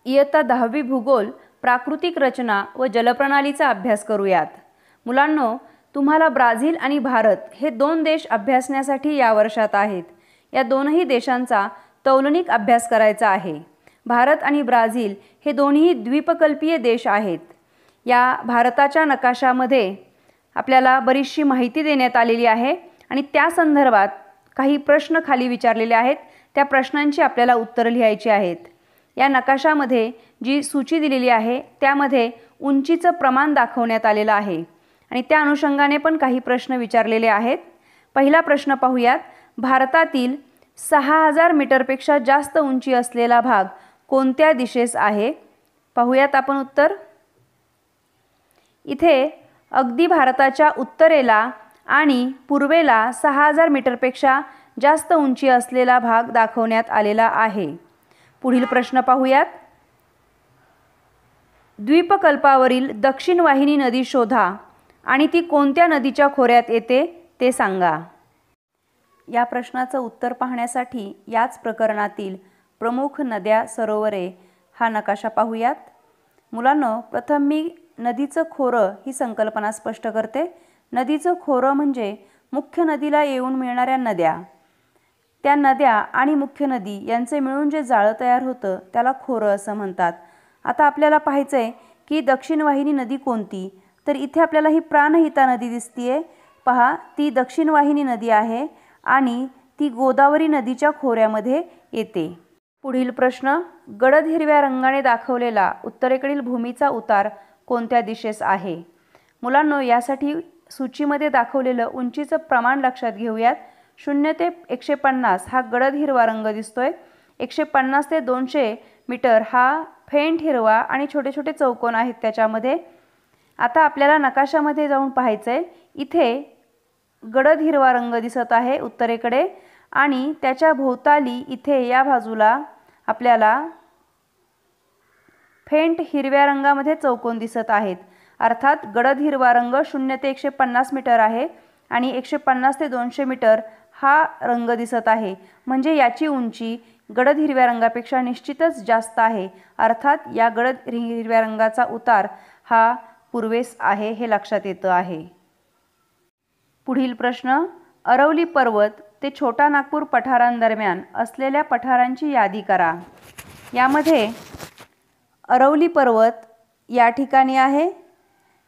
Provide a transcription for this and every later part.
इयत्ता 10वी भूगोल प्राकृतिक रचना व जलप्रणालीचा अभ्यास करूयात। मुलांनो, तुम्हाला ब्राझील आणि भारत हे दोन देश अभ्यासण्यासाठी या वर्षात आहेत। या दोनही देशांचा तौलनिक अभ्यास करायचा आहे। भारत आणि ब्राझील हे दोन्ही द्वीपकल्पीय देश आहेत। या भारताच्या नकाशामध्ये आपल्याला बरीचशी माहिती देण्यात आलेली आहे आणि त्या संदर्भात काही प्रश्न खाली विचारलेले आहेत। त्या प्रश्नांची आपल्याला उत्तरे लिहायची आहेत। या नकाशामध्ये जी सूची दिलेली आहे त्यामध्ये उंचीचं प्रमाण दाखवण्यात आलेलं आहे आणि त्या अनुषंगाने पण काही प्रश्न विचारलेले आहेत। पहिला प्रश्न पाहूयात। भारतातील 6000 मीटरपेक्षा जास्त उंची असलेला भाग कोणत्या दिशेस आहे? पाहूयात आपण उत्तर। इथे अगदी भारताच्या उत्तरेला आणि पूर्वेला 6000 मीटरपेक्षा जास्त उंची असलेला भाग दाखवण्यात आलेला आहे। पुढील प्रश्न पाहूयात। द्वीपकल्पावरील दक्षिण वाहिनी नदी शोधा आणि ती कोणत्या नदीच्या खोऱ्यात येते ते सांगा। या प्रश्नाचं उत्तर पाहण्यासाठी याच प्रकरणातील प्रमुख नद्या सरोवरे हा नकाशा पाहूयात। मुलांनो, प्रथम मी नदीचं खोरं ही संकल्पना स्पष्ट करते। नदीचं खोरं म्हणजे मुख्य नदीला येऊन मिळणाऱ्या नद्या। त्या नद्या आणि मुख्य नदी यांचे मिळून जे जाळं तयार होतं त्याला खोरं असं म्हणतात। आता आपल्याला पाहायचं आहे की दक्षिण वाहिनी नदी कोणती, तर इथे आपल्याला ही प्राणहिता नदी दिसतीये। पहा, ती दक्षिण वाहिनी नदी आहे आणि ती गोदावरी नदीच्या खोऱ्यामध्ये येते। पुढील प्रश्न। गडद हिरव्या रंगाने दाखवलेला उत्तरेकडील भूमीचा उतार कोणत्या दिशेस आहे? मुलांनो, यासाठी सूचीमध्ये दाखवलेलं उंचीचं प्रमाण लक्षात घेऊयात। 0 ते 150 हा गडद हिरवा रंग दिसतोय। 150 ते 200 मीटर हा फेंट हिरवा आणि छोटे छोटे चौकोन आहेत त्याच्यामध्ये। आता आपल्याला नकाशामध्ये जाऊन पाहायचंय। इथे गडद हिरवा रंग दिसत आहे उत्तरेकडे आणि त्याच्या भोवताली इथे या बाजूला आपल्याला फेंट हिरव्या रंगामध्ये चौकोन दिसत आहेत। अर्थात गडद हिरवा रंग 0 ते 150 मीटर आहे आणि 150 ते 200 मीटर हा रंग दिसत आहे, म्हणजे याची उंची गडद हिरव्या रंगापेक्षा निश्चितच जास्त आहे। अर्थात या गडद हिरव्या रंगाचा उतार हा पूर्वेस आहे हे लक्षात येतं आहे। पुढील प्रश्न। अरवली पर्वत ते छोटा नागपूर पठारांदरम्यान असलेल्या पठारांची यादी करा। यामध्ये अरवली पर्वत या ठिकाणी आहे,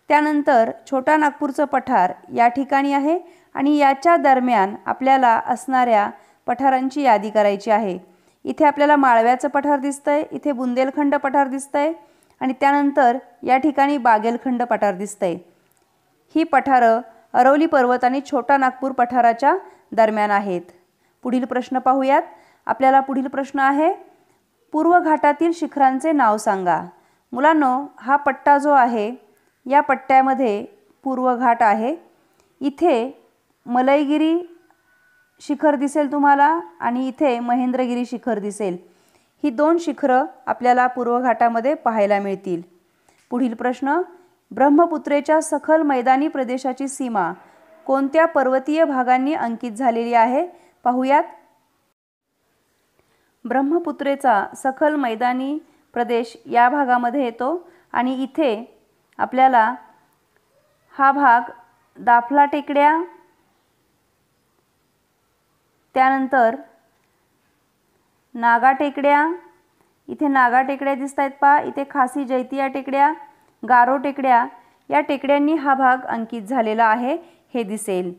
त्यानंतर छोटा नागपूरचं पठार या ठिकाणी आहे आणि याच्या दरम्यान आपल्याला असणाऱ्या पठारांची यादी करायची आहे। इथे आपल्याला माळव्याचं पठार दिसतंय, इथे बुंदेलखंड पठार दिसतंय आणि त्यानंतर या ठिकाणी बागेलखंड पठार दिसतंय। ही पठारं अरवली पर्वत आणि छोटा नागपूर पठाराच्या दरम्यान आहेत। पुढील प्रश्न पाहूयात। आपल्याला पुढील प्रश्न आहे, पूर्व घाटातील शिखरांचे नाव सांगा। मुलांनो, हा पट्टा जो आहे या पट्ट्यामध्ये पूर्व घाट आहे। इथे मलयगिरी शिखर दिसेल तुम्हाला आणि इथे महेंद्रगिरी शिखर दिसेल। ही दोन शिखरं आपल्याला पूर्व घाटामध्ये पाहायला मिळतील। पुढील प्रश्न। ब्रह्मपुत्रेच्या सखल मैदानी प्रदेशाची सीमा कोणत्या पर्वतीय भागांनी अंकित झालेली आहे? पाहूयात। ब्रह्मपुत्रेचा सखल मैदानी प्रदेश या भागामध्ये येतो आणि इथे आपल्याला हा भाग दाफला टेकड्या, त्यानंतर नागा टेकड्या, इथे नागा टेकड्या दिसत आहेत पहा, इथे खासी जैतिया टेकड्या, गारो टेकड्या, या टेकड्यांनी हा भाग अंकित झालेला आहे हे दिसेल।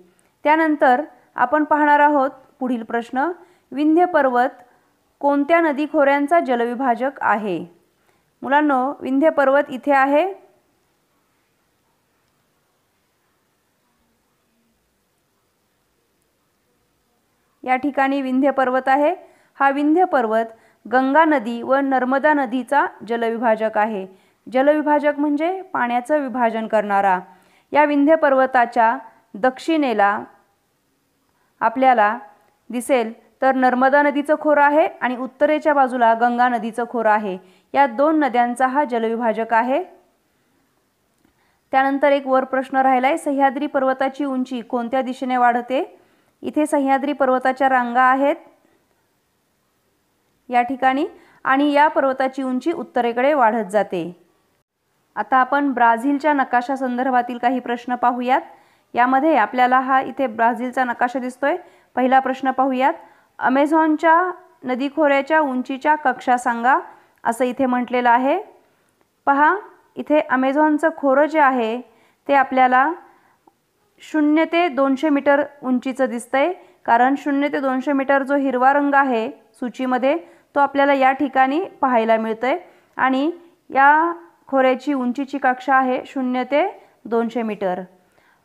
त्यानंतर आपण पाहणार आहोत पुढील प्रश्न। विंध्य पर्वत कोणत्या नदी खोऱ्यांचा जलविभाजक आहे? मुलांनो, विंध्य पर्वत इथे आहे। या ठिकाणी विंध्य पर्वत आहे। हा विंध्य पर्वत गंगा नदी व नर्मदा नदीचा जलविभाजक आहे। जलविभाजक म्हणजे पाण्याचं विभाजन करणारा। या विंध्य पर्वताच्या दक्षिणेला आपल्याला दिसेल तर नर्मदा नदीचं खोरं आहे आणि उत्तरेच्या बाजूला गंगा नदीचं खोरं आहे। या दोन नद्यांचा हा जलविभाजक आहे। त्यानंतर एक वर प्रश्न राहिलाय, सह्याद्री पर्वताची उंची कोणत्या दिशेने वाढते? इथे सह्याद्री पर्वताच्या रांगा आहेत या ठिकाणी आणि या पर्वताची उंची उत्तरेकडे वाढत जाते। आता आपण ब्राझीलच्या नकाशा संदर्भातील काही प्रश्न पाहूयात। यामध्ये आपल्याला हा इथे ब्राझीलचा नकाशा दिसतोय। पहिला प्रश्न पाहूयात। अमेझॉनच्या नदी खोऱ्याच्या उंचीच्या कक्षा सांगा असं इथे म्हटलेलं आहे। पहा इथे अमेझॉनचं खोरं जे आहे ते आपल्याला 0 ते 200 मीटर उंचीचं दिसतंय, कारण 0 ते 200 मीटर जो हिरवा रंग आहे सूचीमध्ये तो आपल्याला या ठिकाणी पाहायला मिळतोय आणि या खोऱ्याची उंचीची कक्षा आहे 0 ते 200 मीटर।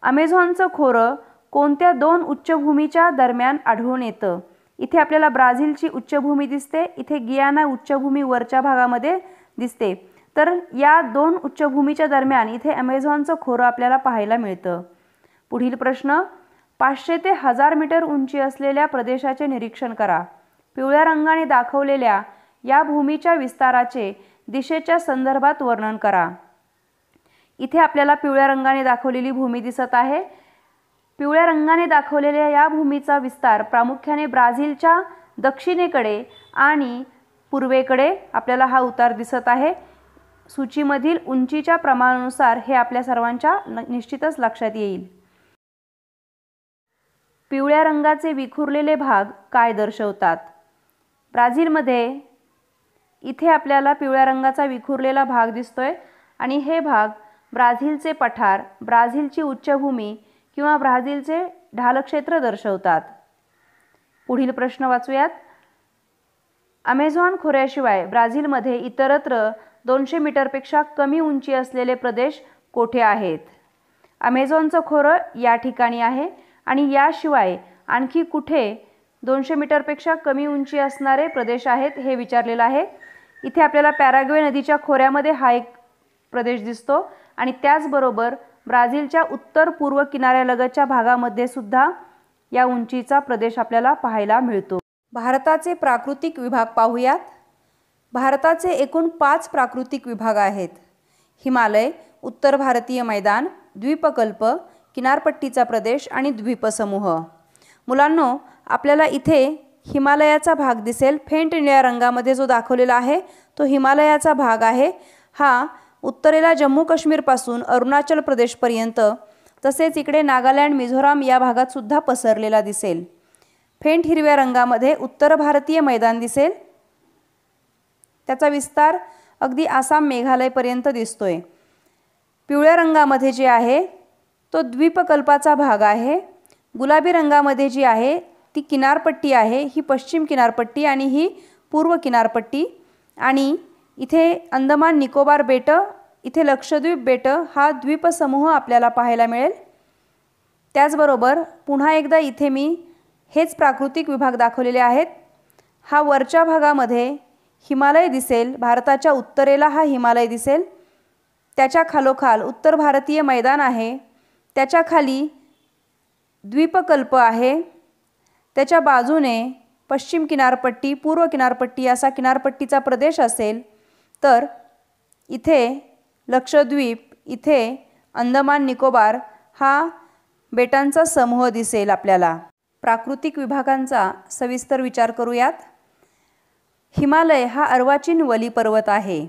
अमेझॉनचं खोरं कोणत्या दोन उच्चभूमीच्या दरम्यान आढळून येतं? इथे आपल्याला ब्राझीलची उच्चभूमी दिसते, इथे गियाना उच्चभूमी वरच्या भागामध्ये दिसते। तर या दोन उच्चभूमीच्या दरम्यान इथे अमेझॉनचं खोरं आपल्याला पाहायला मिळतं। पुढील प्रश्न, 500 ते 1000 मीटर उंची असलेल्या प्रदेशाचे निरीक्षण करा। पिवळ्या रंगाने दाखवलेल्या या भूमीच्या विस्ताराचे दिशेच्या संदर्भात वर्णन करा। इथे आपल्याला पिवळ्या रंगाने दाखवलेली भूमी दिसत आहे। पिवळ्या रंगाने दाखवलेल्या या भूमीचा विस्तार प्रामुख्याने ब्राझीलच्या दक्षिणेकडे आणि पूर्वेकडे आपल्याला हा उतार दिसत आहे। सूचीमधील उंचीच्या प्रमाणानुसार हे आपल्या सर्वांच्या निश्चितच लक्षात येईल। पिवळ्या रंगाचे विखुरलेले भाग काय दर्शवतात? ब्राझीलमध्ये इथे आपल्याला पिवळ्या रंगाचा विखुरलेला भाग दिसतोय आणि हे भाग ब्राझीलचे पठार, ब्राझीलची उच्चभूमी किंवा ब्राझीलचे ढालक्षेत्र दर्शवतात। पुढील प्रश्न वाचूयात। अमेझॉन खोऱ्याशिवाय ब्राझीलमध्ये इतरत्र 200 मीटरपेक्षा कमी उंची असलेले प्रदेश कोठे आहेत? अमेझॉनचं खोरं या ठिकाणी आहे आणि याशिवाय आणखी कुठे 200 मीटरपेक्षा कमी उंची असणारे प्रदेश आहेत हे विचारलेलं आहे। इथे आपल्याला पॅराग्वे नदीच्या खोऱ्यामध्ये हा एक प्रदेश दिसतो आणि त्याचबरोबर ब्राझीलच्या उत्तर पूर्व किनाऱ्यालगतच्या भागामध्ये सुद्धा या उंचीचा प्रदेश आपल्याला पाहायला मिळतो। भारताचे प्राकृतिक विभाग पाहूयात। भारताचे एकूण 5 प्राकृतिक विभाग आहेत। हिमालय, उत्तर भारतीय मैदान, द्वीपकल्प, किनारपट्टीचा प्रदेश आणि द्वीपसमूह। मुलांनो, आपल्याला इथे हिमालयाचा भाग दिसेल। फेंट निळ्या रंगामध्ये जो दाखवलेला आहे तो हिमालयाचा भाग आहे। हा उत्तरेला जम्मू काश्मीरपासून अरुणाचल प्रदेशपर्यंत तसेच इकडे नागालँड, मिझोराम या भागात सुद्धा पसरलेला दिसेल। फेंट हिरव्या रंगामध्ये उत्तर भारतीय मैदान दिसेल, त्याचा विस्तार अगदी आसाम, मेघालयपर्यंत दिसतोय। पिवळ्या रंगामध्ये जे आहे तो द्वीपकल्पाचा भाग आहे। गुलाबी रंगामध्ये जी आहे ती किनारपट्टी आहे, ही पश्चिम किनारपट्टी आणि ही पूर्व किनारपट्टी। आणि इथे अंदमान निकोबार बेटं, इथे लक्षद्वीप बेटं हा द्वीपसमूह आपल्याला पाहायला मिळेल। त्याचबरोबर पुन्हा एकदा इथे मी हेच प्राकृतिक विभाग दाखवलेले आहेत। हा वरच्या भागामध्ये हिमालय दिसेल, भारताच्या उत्तरेला हा हिमालय दिसेल, त्याच्या खालोखाल उत्तर भारतीय मैदान आहे, त्याच्या खाली द्वीपकल्प आहे, त्याच्या बाजूने पश्चिम किनारपट्टी, पूर्व किनारपट्टी असा किनारपट्टीचा प्रदेश असेल, तर इथे लक्षद्वीप, इथे अंदमान निकोबार हा बेटांचा समूह दिसेल आपल्याला। प्राकृतिक विभागांचा सविस्तर विचार करूयात। हिमालय हा अर्वाचीन वली पर्वत आहे।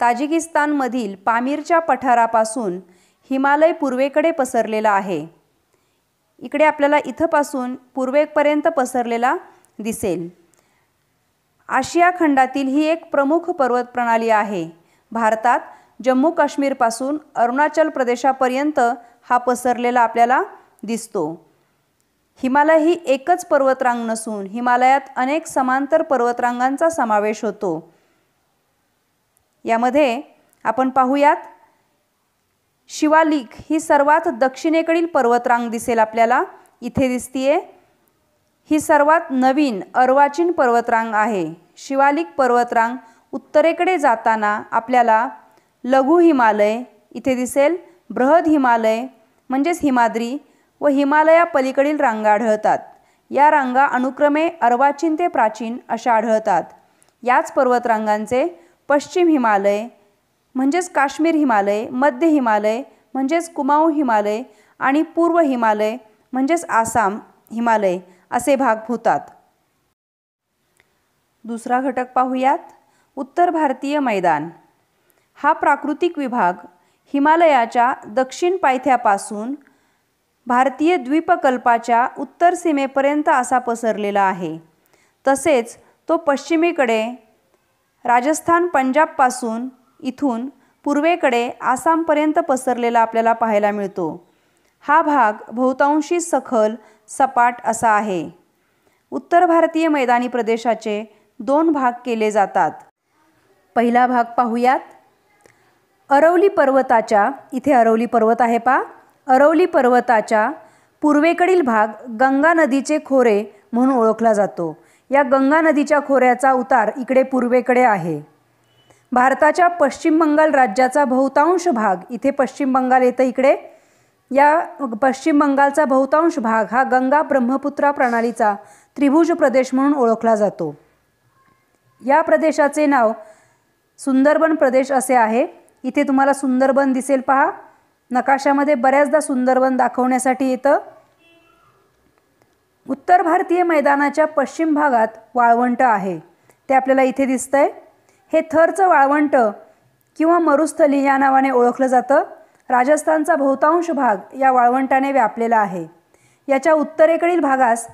ताजिकिस्तानमधील पामीरच्या पठारापासून हिमालय पूर्वेकडे पसरलेला आहे। इकडे आपल्याला इथपासून पूर्वेपर्यंत पसरलेला दिसेल। आशिया खंडातील ही एक प्रमुख पर्वत प्रणाली आहे। भारतात जम्मू काश्मीरपासून अरुणाचल प्रदेशापर्यंत हा पसरलेला आपल्याला दिसतो। हिमालय ही एकच पर्वतरांग नसून हिमालयात अनेक समांतर पर्वतरांगांचा समावेश होतो। यामध्ये आपण पाहूयात, शिवालिक ही सर्वात दक्षिणेकडील पर्वतरांग दिसेल आपल्याला, इथे दिसतीये। ही सर्वात नवीन अर्वाचीन पर्वतरांग आहे। शिवालिक पर्वतरांग उत्तरेकडे जाताना आपल्याला लघु हिमालय इथे दिसेल, बृहद हिमालय म्हणजेच हिमाद्री व हिमालया पलीकडील रांगा आढळतात। या रांगा अनुक्रमे अर्वाचीन ते प्राचीन अशा आढळतात। याच पर्वतरांगांचे पश्चिम हिमालय म्हणजेच काश्मीर हिमालय, मध्य हिमालय म्हणजेच कुमाऊ हिमालय आणि पूर्व हिमालय म्हणजेच आसाम हिमालय असे भाग होतात। दुसरा घटक पाहूयात। उत्तर भारतीय मैदान हा प्राकृतिक विभाग हिमालयाच्या दक्षिण पायथ्यापासून भारतीय द्वीपकल्पाच्या उत्तर सीमेपर्यंत असा पसरलेला आहे। तसेच तो पश्चिमेकडे राजस्थान पंजाबपासून इथून पूर्वेकडे आसामपर्यंत पसरलेला आपल्याला पाहायला मिळतो। हा भाग बहुतांशी सखल सपाट असा आहे। उत्तर भारतीय मैदानी प्रदेशाचे 2 भाग केले जातात। पहिला भाग पाहूयात। अरवली पर्वताच्या, इथे अरवली पर्वत आहे पहा, अरवली पर्वताच्या पूर्वेकडील भाग गंगा नदीचे खोरे म्हणून ओळखला जातो। या गंगा नदीच्या खोऱ्याचा उतार इकडे पूर्वेकडे आहे। भारताच्या पश्चिम बंगाल राज्याचा बहुतांश भाग, इथे पश्चिम बंगाल येतं इकडे, या पश्चिम बंगालचा बहुतांश भाग हा गंगा ब्रह्मपुत्रा प्रणालीचा त्रिभुज प्रदेश म्हणून ओळखला जातो। या प्रदेशाचे नाव सुंदरबन प्रदेश असे आहे। इथे तुम्हाला सुंदरबन दिसेल पहा, नकाशामध्ये बऱ्याचदा सुंदरबन दाखवण्यासाठी येतं। उत्तर भारतीय मैदानाच्या पश्चिम भागात वाळवंट आहे, ते आपल्याला इथे दिसतंय। हे थरचं वाळवंट किंवा मरुस्थली या नावाने ओळखलं जातं। राजस्थानचा बहुतांश भाग या वाळवंटाने व्यापलेला आहे। याच्या उत्तरेकडील भागास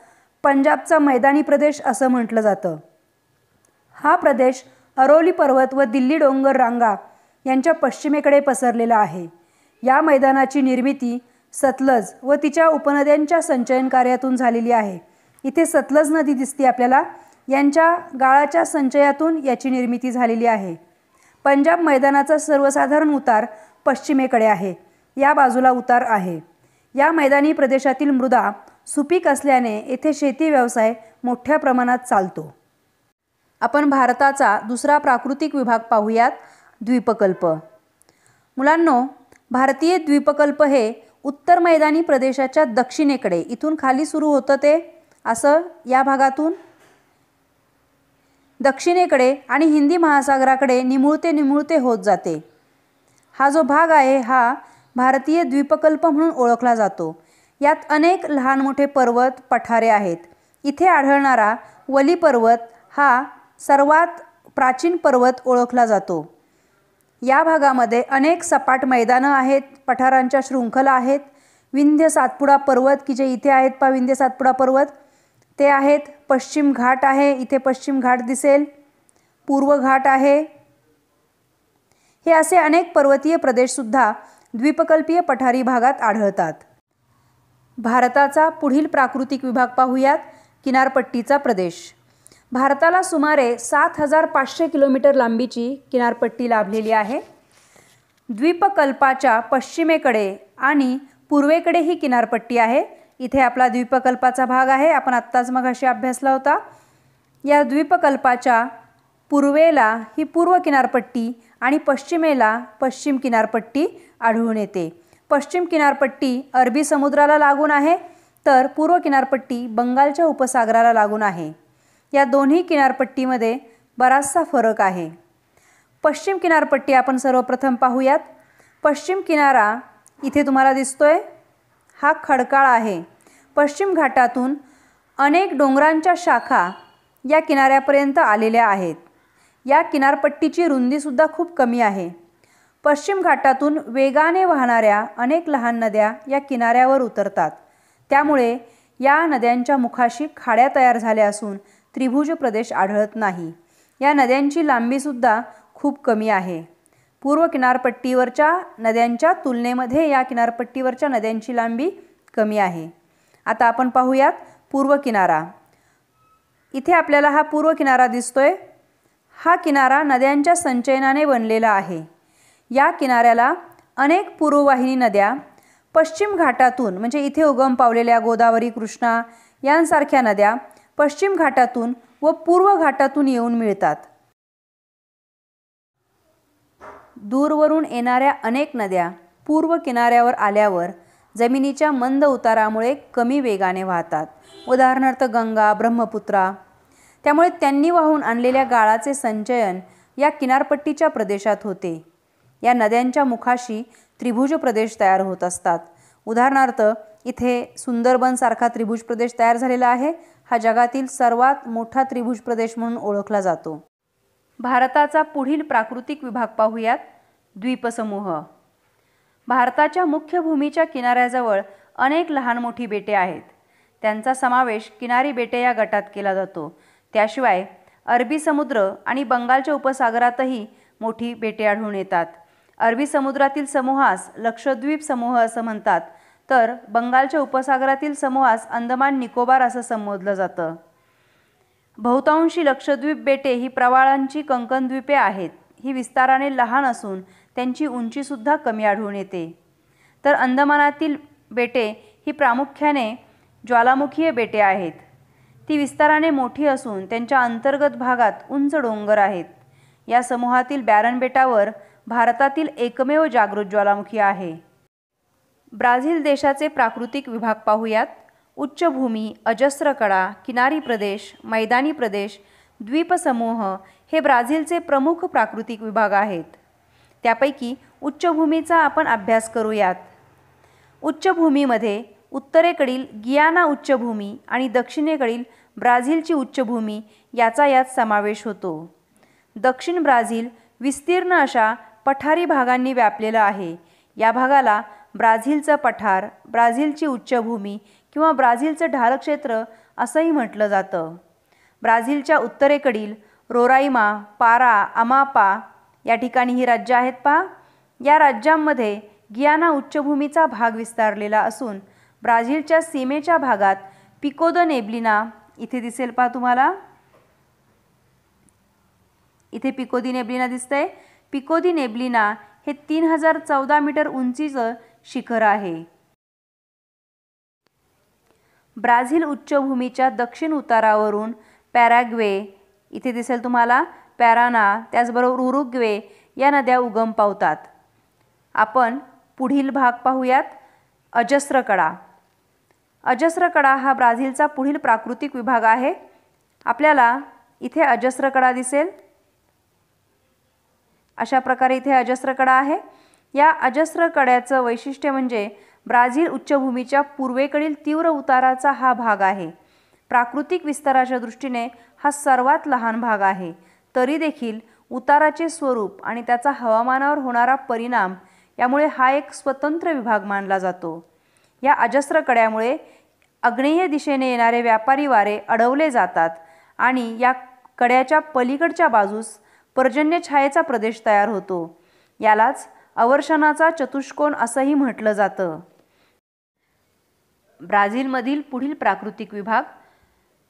पंजाबचा मैदानी प्रदेश असं म्हटलं जातं। हा प्रदेश अरवली पर्वत व दिल्ली डोंगर रांगा यांच्या पश्चिमेकडे पसरलेला आहे। या मैदानाची निर्मिती सतलज व तिच्या उपनद्यांच्या संचयन कार्यातून झालेली आहे। इथे सतलज नदी दिसते आपल्याला, यांच्या गाळाच्या संचयातून याची निर्मिती झालेली आहे। पंजाब मैदानाचा सर्वसाधारण उतार पश्चिमेकडे आहे, या बाजूला उतार आहे। या मैदानी प्रदेशातील मृदा सुपीक असल्याने येथे शेती व्यवसाय मोठ्या प्रमाणात चालतो। आपण भारताचा दुसरा प्राकृतिक विभाग पाहूयात, द्वीपकल्प। मुलांनो, भारतीय द्वीपकल्प हे उत्तर मैदानी प्रदेशाच्या दक्षिणेकडे, इथून खाली सुरू होतं ते असं या भागातून दक्षिणेकडे आणि हिंदी महासागराकडे निमुळते होत जाते। हा जो भाग आहे हा भारतीय द्वीपकल्प म्हणून ओळखला जातो। यात अनेक लहान मोठे पर्वत पठारे आहेत। इथे आढळणारा वली पर्वत हा सर्वात प्राचीन पर्वत ओळखला जातो। या भागामध्ये अनेक सपाट मैदानं आहेत, पठारांच्या शृंखला आहेत। विंध्य सातपुडा पर्वत की जे इथे आहेत पहा, विंध्य सातपुडा पर्वत ते आहेत। पश्चिम घाट आहे, इथे पश्चिम घाट दिसेल, पूर्व घाट आहे। हे असे अनेक पर्वतीय प्रदेशसुद्धा द्वीपकल्पीय पठारी भागात आढळतात। भारताचा पुढील प्राकृतिक विभाग पाहूयात, किनारपट्टीचा प्रदेश। भारताला सुमारे 7500 किलोमीटर लांबीची किनारपट्टी लाभलेली आहे। द्वीपकल्पाच्या पश्चिमेकडे आणि पूर्वेकडे ही किनारपट्टी आहे। इथे आपला द्वीपकल्पाचा भाग आहे, आपण आत्ताच मगाशी अभ्यासला होता। या द्वीपकल्पाच्या पूर्वेला ही पूर्व किनारपट्टी आणि पश्चिमेला पश्चिम किनारपट्टी आढळून येते। पश्चिम किनारपट्टी अरबी समुद्राला लागून आहे, तर पूर्व किनारपट्टी बंगालच्या उपसागराला लागून आहे। या दोन्ही किनारपट्टीमध्ये बराचसा फरक आहे। पश्चिम किनारपट्टी आपण सर्वप्रथम पाहूयात। पश्चिम किनारा इथे तुम्हाला दिसतोय, हा खडकाळ आहे। पश्चिम घाटातून अनेक डोंगरांच्या शाखा या किनाऱ्यापर्यंत आलेल्या आहेत। या किनारपट्टीची रुंदीसुद्धा खूप कमी आहे। पश्चिम घाटातून वेगाने वाहणाऱ्या अनेक लहान नद्या या किनाऱ्यावर उतरतात, त्यामुळे या नद्यांच्या मुखाशी खाड्या तयार झाल्या असून त्रिभुज प्रदेश आढळत नाही। या नद्यांची लांबीसुद्धा खूप कमी आहे। पूर्व किनारपट्टीवरच्या नद्यांच्या तुलनेमध्ये या किनारपट्टीवरच्या नद्यांची लांबी कमी आहे। आता आपण पाहूयात पूर्व किनारा। इथे आपल्याला हा पूर्व किनारा दिसतोय। हा किनारा नद्यांच्या संचयनाने बनलेला आहे। या किनाऱ्याला अनेक पूर्ववाहिनी नद्या पश्चिम घाटातून, म्हणजे इथे उगम पावलेल्या गोदावरी, कृष्णा यांसारख्या नद्या पश्चिम घाटातून व पूर्व घाटातून येऊन मिळतात। दूरवरून येणाऱ्या अनेक नद्या पूर्व किनाऱ्यावर आल्यावर जमिनीच्या मंद उतारामुळे कमी वेगाने वाहतात। उदाहरणार्थ गंगा, ब्रह्मपुत्रा। त्यामुळे त्यांनी वाहून आणलेल्या गाळाचे संचयन या किनारपट्टीच्या प्रदेशात होते। या नद्यांच्या मुखाशी त्रिभुज प्रदेश तयार होत असतात। उदाहरणार्थ इथे सुंदरबन सारखा त्रिभुज प्रदेश तयार झालेला आहे। हा जगातील सर्वात मोठा त्रिभुज प्रदेश म्हणून ओळखला जातो। भारताचा पुढील प्राकृतिक विभाग पाहूयात. द्वीपसमूह. भारताच्या मुख्य भूमीच्या किनाऱ्याजवळ अनेक लहान मोठी बेटे आहेत. त्यांचा समावेश किनारी बेटे या गटात केला जातो. त्याशिवाय अरबी समुद्र आणि बंगालच्या उपसागरातही मोठी बेटे आढळून येतात. अरबी समुद्रातील समूहास लक्षद्वीप समूह असं म्हणतात, तर बंगालच्या उपसागरातील समूहास अंदमान निकोबार असं संबोधलं जातं. बहुतांशी लक्षद्वीप बेटे ही प्रवाळांची कंकणद्वीपे आहेत. ही विस्ताराने लहान असून त्यांची उंचीसुद्धा कमी आढळून येते. तर अंदमानातील बेटे ही प्रामुख्याने ज्वालामुखीय बेटे आहेत. ती विस्ताराने मोठी असून त्यांच्या अंतर्गत भागात उंच डोंगर आहेत. या समूहातील बॅरन बेटावर भारतातील एकमेव जागृत ज्वालामुखी आहे. ब्राझील देशाचे प्राकृतिक विभाग पाहूयात. उच्चभूमी, अजस्र कडा, किनारी प्रदेश, मैदानी प्रदेश, द्वीपसमूह हे ब्राझीलचे प्रमुख प्राकृतिक विभाग आहेत. त्यापैकी उच्चभूमीचा आपण अभ्यास करूयात. उच्चभूमीमध्ये उत्तरेकडील गियाना उच्चभूमी आणि दक्षिणेकडील ब्राझीलची उच्चभूमी याचा यात समावेश होतो. दक्षिण ब्राझील विस्तीर्ण अशा पठारी भागांनी व्यापलेला आहे. या भागाला ब्राझीलचं पठार, ब्राझीलची उच्चभूमी किंवा ब्राझीलचं ढालक्षेत्र असंही म्हटलं जातं. ब्राझीलच्या उत्तरेकडील रोराईमा, पारा, अमापा या ठिकाणी ही राज्य आहेत पहा. या राज्यांमध्ये गियाना उच्चभूमीचा भाग विस्तारलेला असून ब्राझीलच्या सीमेच्या भागात पिको द नेब्लिना इथे दिसेल पहा तुम्हाला. इथे पिको दी नेब्लिना दिसतंय. पिको दी नेब्लिना हे 3014 मीटर उंचीचं शिखर आहे. ब्राझील उच्चभूमीच्या दक्षिण उतारावरून पॅराग्वे इथे दिसेल तुम्हाला, पॅराना, त्याचबरोबर उरुग्वे या नद्या उगम पावतात. आपण पुढील भाग पाहूयात. अजस्र कडा. अजस्र कडा हा ब्राझीलचा पुढील प्राकृतिक विभाग आहे. आपल्याला इथे अजस्र कडा दिसेल. अशा प्रकारे इथे अजस्र कडा आहे. या अजस्र कड्याचं वैशिष्ट्य म्हणजे ब्राझील उच्चभूमीच्या पूर्वेकडील तीव्र उताराचा हा भाग आहे. प्राकृतिक विस्ताराच्या दृष्टीने हा सर्वात लहान भाग आहे. तरी देखील उताराचे स्वरूप आणि त्याचा हवामानावर होणारा परिणाम यामुळे हा एक स्वतंत्र विभाग मानला जातो. या अजस्र कड्यामुळे आग्नेय दिशेने येणारे व्यापारी वारे अडवले जातात आणि या कड्याच्या पलीकडच्या बाजूस पर्जन्य छायेचा प्रदेश तयार होतो. यालाच अवर्षणाचा चतुष्कोन असंही म्हटलं जातं. ब्राझीलमधील पुढील प्राकृतिक विभाग.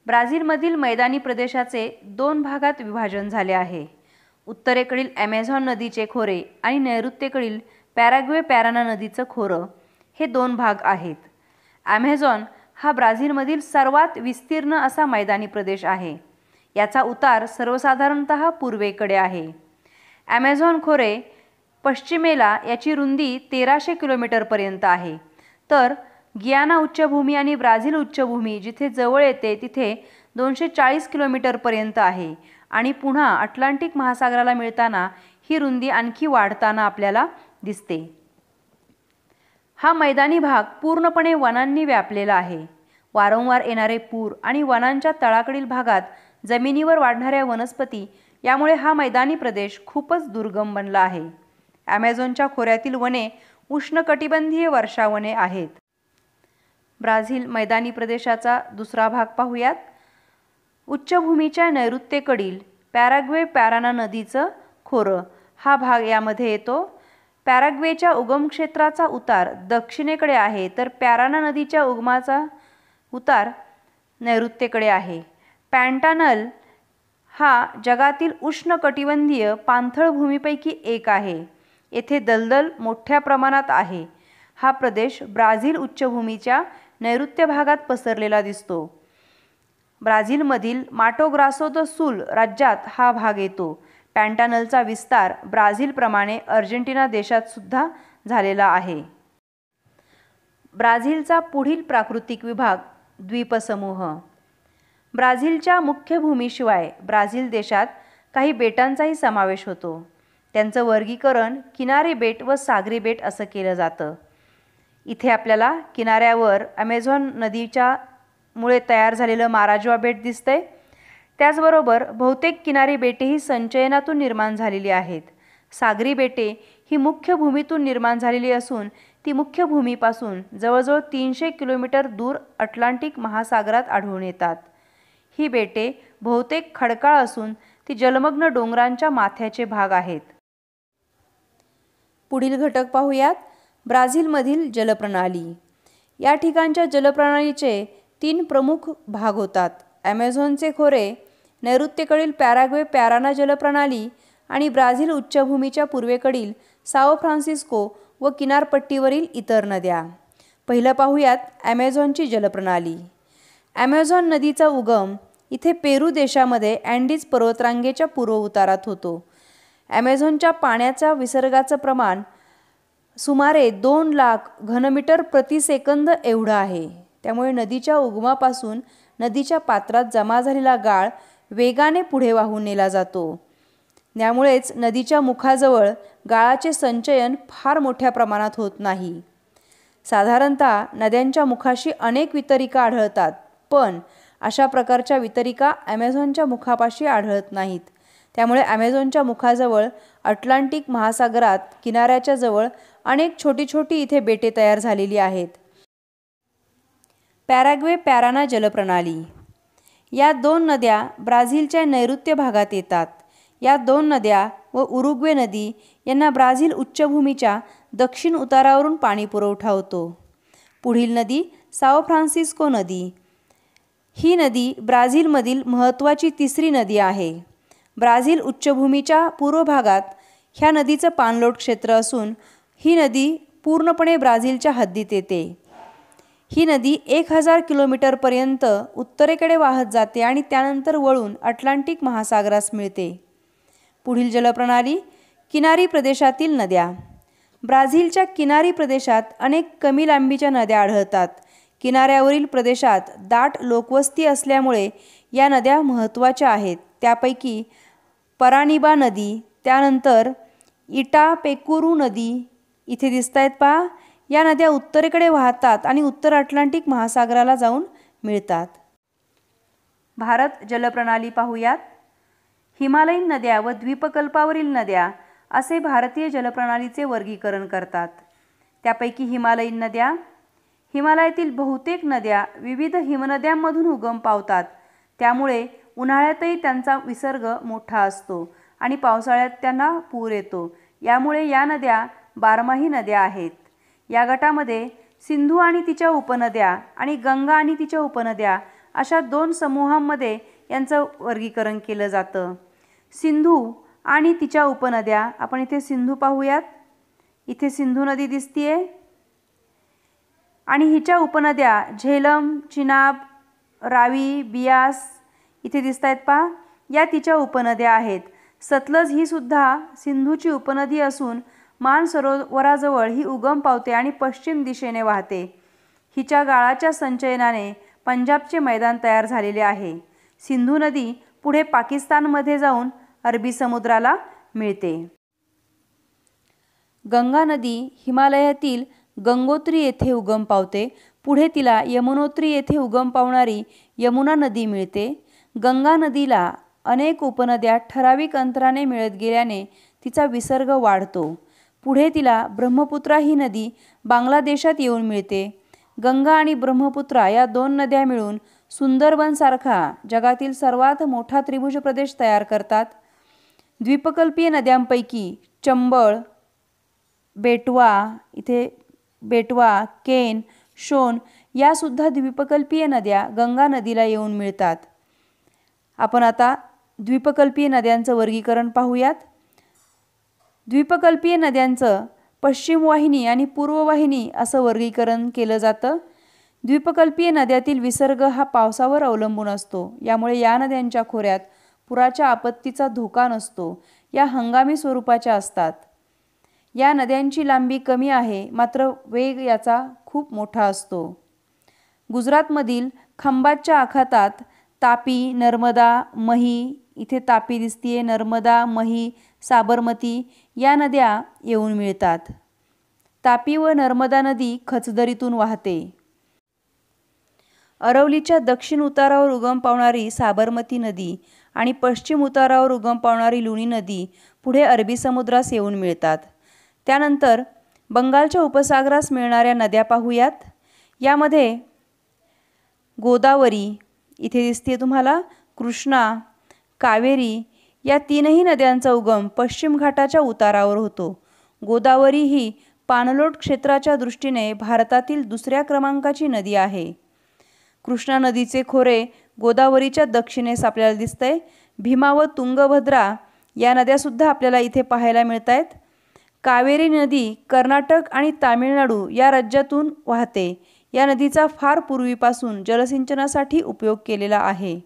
ब्राझीलमधील मैदानी प्रदेशाचे 2 भागात विभाजन झाले आहे. उत्तरेकडील ॲमेझॉन नदीचे खोरे आणि नैऋत्येकडील पॅराग्वे पॅराना नदीचं खोरं हे 2 भाग आहेत. ॲमेझॉन हा ब्राझीलमधील सर्वात विस्तीर्ण असा मैदानी प्रदेश आहे. याचा उतार सर्वसाधारणतः पूर्वेकडे आहे. ॲमेझॉन खोरे पश्चिमेला याची रुंदी 1300 किलोमीटरपर्यंत आहे. तर गियाना उच्चभूमी आणि ब्राझील उच्चभूमी जिथे जवळ येते तिथे 240 किलोमीटरपर्यंत आहे आणि पुन्हा अटलांटिक महासागराला मिळताना ही रुंदी आणखी वाढताना आपल्याला दिसते. हा मैदानी भाग पूर्णपणे वनांनी व्यापलेला आहे. वारंवार येणारे पूर आणि वनांच्या तळाकडील भागात जमिनीवर वाढणाऱ्या वनस्पती यामुळे हा मैदानी प्रदेश खूपच दुर्गम बनला आहे. ॲमेझॉनच्या खोऱ्यातील वने उष्णकटिबंधीय वर्षावने आहेत. ब्राझील मैदानी प्रदेशाचा दुसरा भाग पाहूयात. उच्चभूमीच्या नैऋत्येकडील पॅराग्वे पॅराना नदीचं खोरं हा भाग यामध्ये येतो. पॅराग्वेच्या उगम क्षेत्राचा उतार दक्षिणेकडे आहे, तर पॅराना नदीच्या उगमाचा उतार नैऋत्येकडे आहे. पॅन्टानल हा जगातील उष्णकटिबंधीय पाणथळ भूमीपैकी एक आहे. येथे दलदल मोठ्या प्रमाणात आहे. हा प्रदेश ब्राझील उच्चभूमीच्या नैऋत्य भागात पसरलेला दिसतो. ब्राझीलमधील माटो ग्रासो द सुल राज्यात हा भाग येतो. पॅन्टानलचा विस्तार ब्राझीलप्रमाणे अर्जेंटिना देशात सुद्धा झालेला आहे. ब्राझीलचा पुढील प्राकृतिक विभाग द्वीपसमूह. ब्राझीलच्या मुख्य भूमीशिवाय ब्राझील देशात काही बेटांचाही समावेश होतो. त्यांचं वर्गीकरण किनारी बेट व सागरी बेट असं केलं जातं. इथे आपल्याला किनाऱ्यावर ॲमेझॉन नदीच्या मुळे तयार झालेलं माराजवा बेट दिसतंय. त्याचबरोबर बहुतेक किनारी बेटे ही संचयनातून निर्माण झालेली आहेत. सागरी बेटे ही मुख्य भूमीतून निर्माण झालेली असून ती मुख्य भूमीपासून जवळजवळ 300 किलोमीटर दूर अटलांटिक महासागरात आढळून येतात. ही बेटे बहुतेक खडकाळ असून ती जलमग्न डोंगरांच्या माथ्याचे भाग आहेत. पुढील घटक पाहूयात. ब्राझीलमधील जलप्रणाली. या ठिकाणच्या जलप्रणालीचे 3 प्रमुख भाग होतात. ॲमेझॉनचे खोरे, नैऋत्येकडील पॅराग्वे पॅराना जलप्रणाली आणि ब्राझील उच्चभूमीच्या पूर्वेकडील साओ फ्रान्सिस्को व किनारपट्टीवरील इतर नद्या. पहिलं पाहूयात ॲमेझॉनची जलप्रणाली. ॲमेझॉन नदीचा उगम इथे पेरू देशामध्ये अँडीज पर्वतरांगेच्या पूर्व उतारात होतो. ॲमेझॉनच्या पाण्याच्या विसर्गाचं प्रमाण सुमारे 2 लाख घनमीटर प्रति सेकंद एवढं आहे. त्यामुळे नदीच्या उगमापासून नदीच्या पात्रात जमा झालेला गाळ वेगाने पुढे वाहून नेला जातो. त्यामुळेच नदीच्या मुखाजवळ गाळाचे संचयन फार मोठ्या प्रमाणात होत नाही. साधारणतः नद्यांच्या मुखाशी अनेक वितरिका आढळतात, पण अशा प्रकारच्या वितरिका ॲमेझॉनच्या मुखापाशी आढळत नाहीत. त्यामुळे ॲमेझॉनच्या मुखाजवळ अटलांटिक महासागरात किनाऱ्याच्या जवळ अनेक छोटी छोटी इथे बेटे तयार झालेली आहेत. पॅराग्वे पॅराना जलप्रणाली. या 2 नद्या ब्राझीलच्या नैऋत्य भागात येतात. या 2 नद्या व उरुग्वे नदी यांना ब्राझील उच्चभूमीच्या दक्षिण उतारावरून पाणी पुरवठा होतो. पुढील नदी साओ फ्रान्सिस्को नदी. ही नदी ब्राझीलमधील महत्त्वाची 3री नदी आहे. ब्राझील उच्चभूमीच्या पूर्व भागात ह्या नदीचं पाणलोट क्षेत्र असून ही नदी पूर्णपणे ब्राझीलच्या हद्दीत येते. ही नदी 1000 किलोमीटरपर्यंत उत्तरेकडे वाहत जाते आणि त्यानंतर वळून अटलांटिक महासागरास मिळते. पुढील जलप्रणाली किनारी प्रदेशातील नद्या. ब्राझीलच्या किनारी प्रदेशात अनेक कमी लांबीच्या नद्या आढळतात. किनाऱ्यावरील प्रदेशात दाट लोकवस्ती असल्यामुळे या नद्या महत्त्वाच्या आहेत. त्यापैकी परानिबा नदी, त्यानंतर इटापेकुरू नदी इथे दिसत आहेत पहा. या नद्या उत्तरेकडे वाहतात आणि उत्तर अटलांटिक महासागराला जाऊन मिळतात. भारत जलप्रणाली पाहूयात. हिमालयीन नद्या व द्वीपकल्पावरील नद्या असे भारतीय जलप्रणालीचे वर्गीकरण करतात. त्यापैकी हिमालयीन नद्या. हिमालयातील बहुतेक नद्या विविध हिमनद्यांमधून उगम पावतात. त्यामुळे उन्हाळ्यातही त्यांचा विसर्ग मोठा असतो आणि पावसाळ्यात त्यांना पूर येतो. यामुळे या नद्या बारमाही नद्या आहेत. या गटामध्ये सिंधू आणि तिच्या उपनद्या आणि गंगा आणि तिच्या उपनद्या अशा 2 समूहांमध्ये यांचं वर्गीकरण केलं जातं. सिंधू आणि तिच्या उपनद्या. आपण इथे सिंधू पाहूयात. इथे सिंधू नदी दिसतीये आणि हिच्या उपनद्या झेलम, चिनाब, रावी, बियास इथे दिसत आहेत पहा. या तिच्या उपनद्या आहेत. सतलज ही सुद्धा सिंधूची उपनदी असून मानसरोवराजवळ ही उगम पावते आणि पश्चिम दिशेने वाहते. हिच्या गाळाच्या संचयनाने पंजाबचे मैदान तयार झालेले आहे. सिंधू नदी पुढे पाकिस्तानमध्ये जाऊन अरबी समुद्राला मिळते. गंगा नदी हिमालयातील गंगोत्री येथे उगम पावते. पुढे तिला यमुनोत्री येथे उगम पावणारी यमुना नदी मिळते. गंगा नदीला अनेक उपनद्या ठराविक अंतराने मिळत गेल्याने तिचा विसर्ग वाढतो. पुढे तिला ब्रह्मपुत्रा ही नदी बांगलादेशात येऊन मिळते. गंगा आणि ब्रह्मपुत्रा या 2 नद्या मिळून सुंदरबनसारखा जगातील सर्वात मोठा त्रिभुज प्रदेश तयार करतात. द्वीपकल्पीय नद्यांपैकी चंबळ, बेटवा, केन, शोन यासुद्धा द्वीपकल्पीय नद्या गंगा नदीला येऊन मिळतात. आपण आता द्वीपकल्पीय नद्यांचं वर्गीकरण पाहूयात. द्वीपकल्पीय नद्यांचं पश्चिम वाहिनी आणि पूर्व वाहिनी असं वर्गीकरण केलं जातं. द्वीपकल्पीय नद्यातील विसर्ग हा पावसावर अवलंबून असतो. यामुळे या नद्यांच्या खोऱ्यात पुराच्या आपत्तीचा धोका नसतो. या हंगामी स्वरूपाच्या असतात. या नद्यांची लांबी कमी आहे, मात्र वेग याचा खूप मोठा असतो. गुजरातमधील खंभातच्या आखातात तापी, नर्मदा, मही इथे तापी दिसतीये, नर्मदा, मही, साबरमती या नद्या येऊन मिळतात. तापी व नर्मदा नदी खचदरीतून वाहते. अरवलीच्या दक्षिण उतारावर उगम पावणारी साबरमती नदी आणि पश्चिम उतारावर उगम पावणारी लुणी नदी पुढे अरबी समुद्रास येऊन मिळतात. त्यानंतर बंगालच्या उपसागरास मिळणाऱ्या नद्या पाहूयात. यामध्ये गोदावरी इथे दिसते तुम्हाला, कृष्णा, कावेरी या तीनही नद्यांचा उगम पश्चिम घाटाच्या उतारावर होतो. गोदावरी ही पाणलोट क्षेत्राच्या दृष्टीने भारतातील दुसऱ्या क्रमांकाची नदी आहे. कृष्णा नदीचे खोरे गोदावरीच्या दक्षिणेस आपल्याला दिसतंय. भीमा व तुंगभद्रा या नद्यासुद्धा आपल्याला इथे पाहायला मिळत आहेत. कावेरी नदी कर्नाटक आणि तामिळनाडू या राज्यातून वाहते. या नदीचा फार पूर्वीपासून जलसिंचनासाठी उपयोग केलेला आहे.